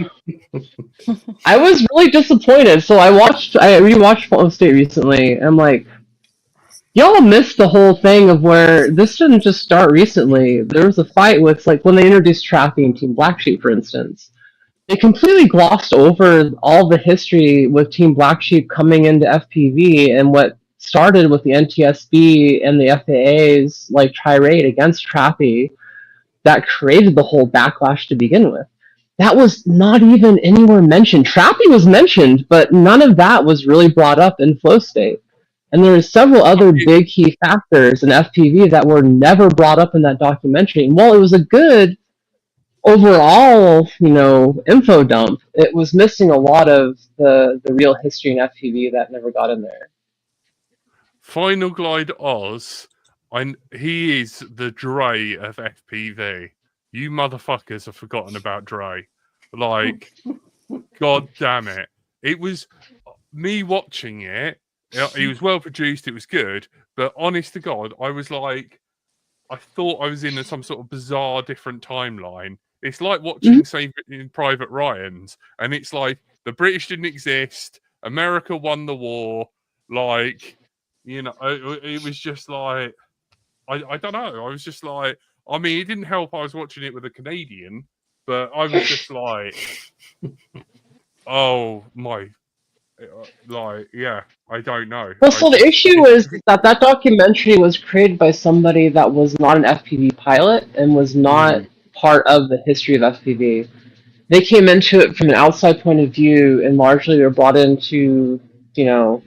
I was really disappointed. So I rewatched Flow State recently. And I'm like, y'all missed the whole thing of where this didn't just start recently. There was a fight with, like, when they introduced tracking Team Black Sheep, for instance. They completely glossed over all the history with Team Black Sheep coming into FPV and what started with the NTSB and the FAA's like tirade against Trappy that created the whole backlash to begin with. That was not even anywhere mentioned. Trappy was mentioned, but none of that was really brought up in Flow State. And there are several other big key factors in FPV that were never brought up in that documentary. And while it was a good overall, info dump, it was missing a lot of the real history in FPV that never got in there. Final Glide Oz, he is the Dre of FPV. You motherfuckers have forgotten about Dre. Like, god damn it. It was me watching it. It was well produced. It was good. But honest to God, I was like, I thought I was in some sort of bizarre different timeline. It's like watching Saving Private Ryan's, and it's like the British didn't exist, America won the war, like, it was just like, I don't know. I was just like, I mean, it didn't help I was watching it with a Canadian, but I was just like, oh my, like, yeah, I don't know. Well, so the issue is that that documentary was created by somebody that was not an FPV pilot and was not part of the history of FPV. They came into it from an outside point of view, and largely they were brought into,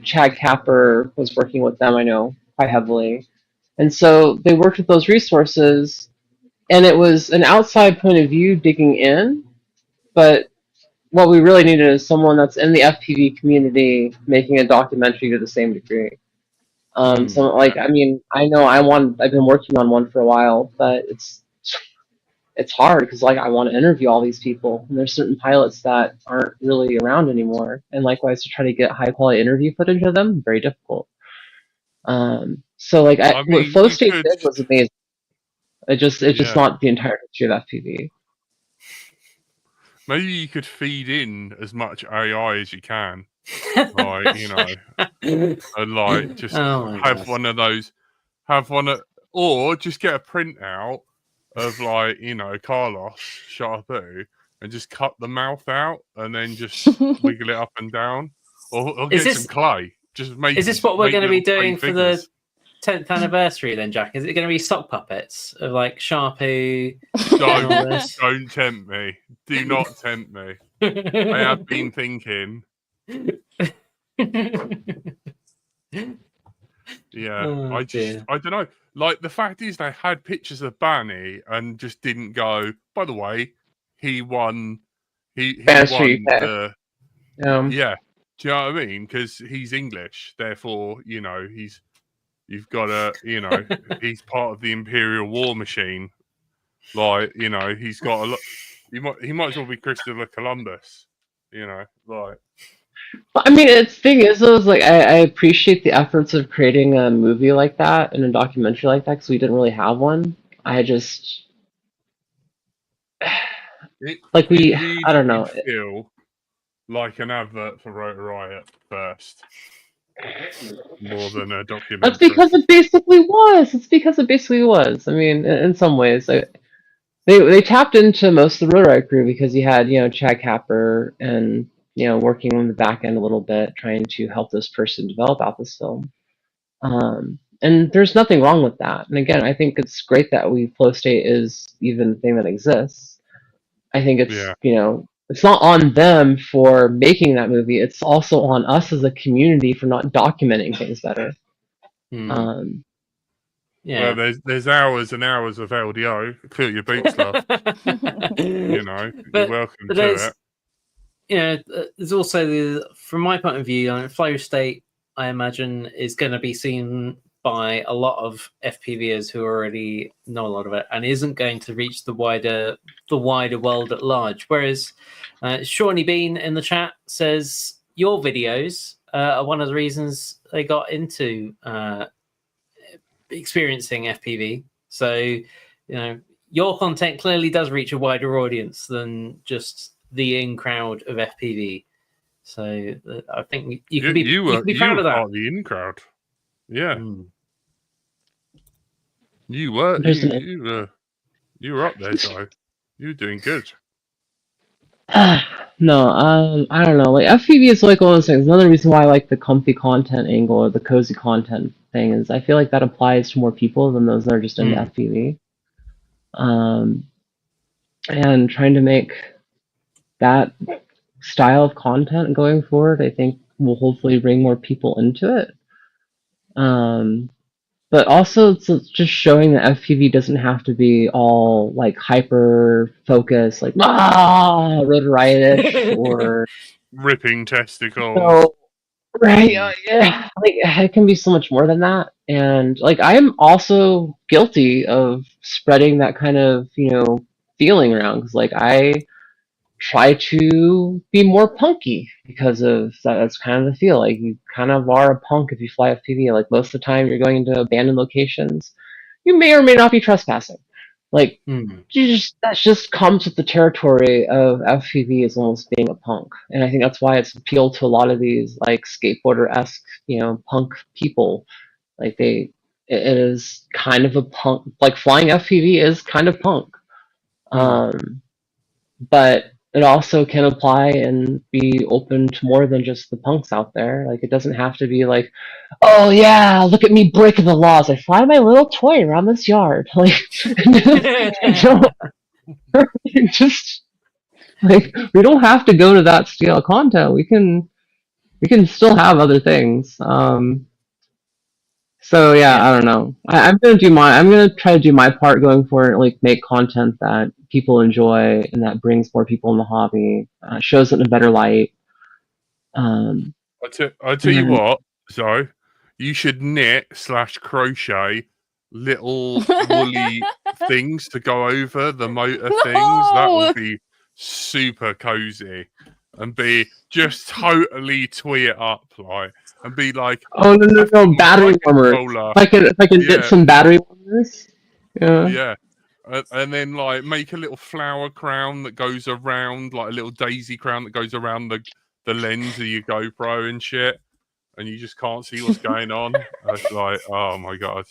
Chad Capper was working with them, I know, quite heavily. And so they worked with those resources, and it was an outside point of view digging in, but what we really needed is someone that's in the FPV community making a documentary to the same degree. So I mean, I know I've been working on one for a while, but it's hard because I want to interview all these people, and there's certain pilots that aren't really around anymore, and likewise to try to get high quality interview footage of them, very difficult. So I what mean, Flow you State could, did was amazing. It's just yeah. not the entire history of FPV. Maybe you could feed in as much AI as you can, like, and just have one of those, or just get a printout of Carlos Sharpoo and just cut the mouth out and then just wiggle it up and down, or get some clay. Just make. Is this what we're going to be doing for figures. the 10th anniversary then, Jack? Is it going to be sock puppets of Sharpoo? Don't tempt me. Do not tempt me. I have been thinking. Yeah, I don't know. The fact is, they had pictures of Barney and just didn't go. By the way, he won. He won the. Yeah, do you know what I mean? Because he's English, therefore, you've got to, he's part of the Imperial War machine. He's got a lot. He might as well be Christopher Columbus. I mean, the thing is, though, I appreciate the efforts of creating a movie like that and a documentary like that because we didn't really have one. I just I don't know. Feel like an advert for Rotor Riot first, more than a documentary. That's because it basically was. It's because it basically was. I mean, in some ways, they tapped into most of the Rotor Riot crew because you had Chad Capper and working on the back end a little bit, trying to help this person develop out this film. And there's nothing wrong with that. And again, I think it's great that Flow State is even a thing that exists. I think it's it's not on them for making that movie. It's also on us as a community for not documenting things better. Well, there's hours and hours of LDO. Fill your boots, love. You're welcome to it. There's also from my point of view, Flow State, I imagine, is going to be seen by a lot of FPVers who already know a lot of it, and isn't going to reach the wider world at large. Whereas Shawnee Bean in the chat says your videos are one of the reasons they got into experiencing FPV. So your content clearly does reach a wider audience than just the in crowd of FPV. So I think you can be proud of that. Part of the in crowd. Yeah. You were up there, so you were doing good. No, I don't know. FPV is one of those things. Another reason why I like the comfy content angle or the cozy content thing is I feel like that applies to more people than those that are just into FPV. And trying to make that style of content going forward, I think will hopefully bring more people into it. But also it's just showing that FPV doesn't have to be all hyper focused, Rotor Riot-ish or ripping testicles. Right, yeah. It can be so much more than that. And I am also guilty of spreading that kind of, feeling around because I try to be more punky because of that. That's kind of the feel. You kind of are a punk if you fly FPV. Most of the time you're going into abandoned locations, you may or may not be trespassing. That just comes with the territory of FPV as almost being a punk. And I think that's why it's appealed to a lot of these skateboarder-esque, punk people. It is kind of a punk, flying FPV is kind of punk. but it also can apply and be open to more than just the punks out there. Like, it doesn't have to be like, oh yeah, look at me breaking the laws. I fly my little toy around this yard. Like, just like, we don't have to go to that scale of content. We can still have other things. So yeah, I don't know. I'm gonna try to do my part going forward. Like, make content that people enjoy and that brings more people in the hobby, shows it in a better light. I tell you what, so you should knit / crochet little woolly things to go over the motor things. That would be super cozy and be just totally twee it up, like, and be like, oh no, battery warmers. If I can get some battery warmers. Yeah. And then like make a little flower crown that goes around, like a little daisy crown that goes around the lens of your GoPro and shit, and you just can't see what's going on. It's like, oh my god,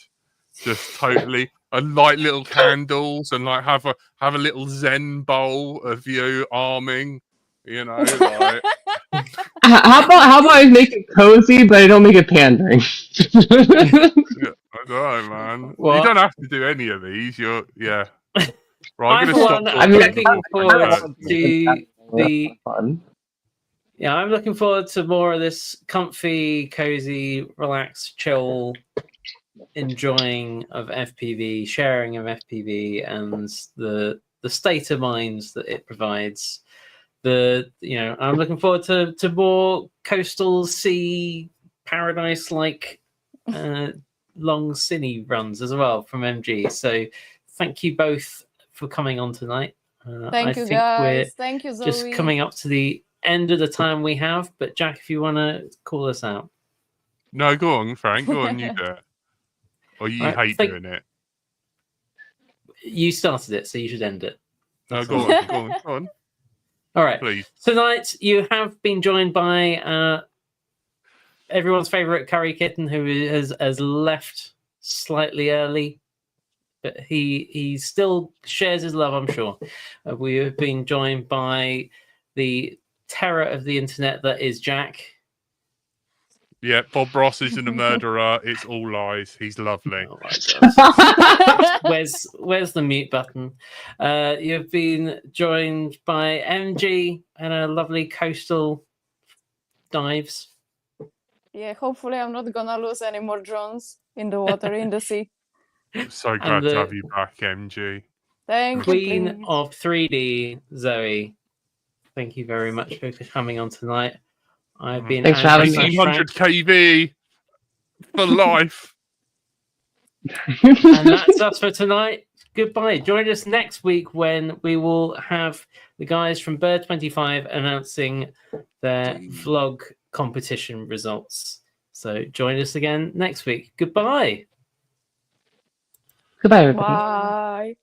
just totally. And like little candles, and like have a little Zen bowl of you arming, you know, like. How about I make it cozy, but I don't make it pandering? Yeah, I don't know, man. What? You don't have to do any of these. Right. I'm I'm gonna stop. looking forward to the. Fun. Yeah, I'm looking forward to more of this comfy, cozy, relaxed, chill, enjoying of FPV, sharing of FPV, and the state of mind that it provides. I'm looking forward to more coastal sea paradise-like long cine runs as well from MG. So thank you both for coming on tonight. Thank you, guys. Thank you, Zoe. Just coming up to the end of the time we have, but Jack, if you want to call us out. No, go on, Frank. Go on, you do it. Or you hate doing it. You started it, so you should end it. No, go on. All right. Please. Tonight you have been joined by everyone's favorite Curry Kitten, who has left slightly early, but he still shares his love, I'm sure. We have been joined by the terror of the internet that is Jack. Yeah, Bob Ross isn't a murderer. It's all lies. He's lovely. Oh my God. Where's the mute button? You've been joined by MG and a lovely coastal dives. Yeah, hopefully I'm not gonna lose any more drones in the water, in the sea. I'm so glad to have you back, MG. Thank Queen you. of 3D, Zoe. Thank you very much for coming on tonight. I've been Thanks for having me. 1800 kV for life. And that's us for tonight. Goodbye. Join us next week when we will have the guys from Bird 25 announcing their vlog competition results. So join us again next week. Goodbye. Goodbye, everybody. Bye.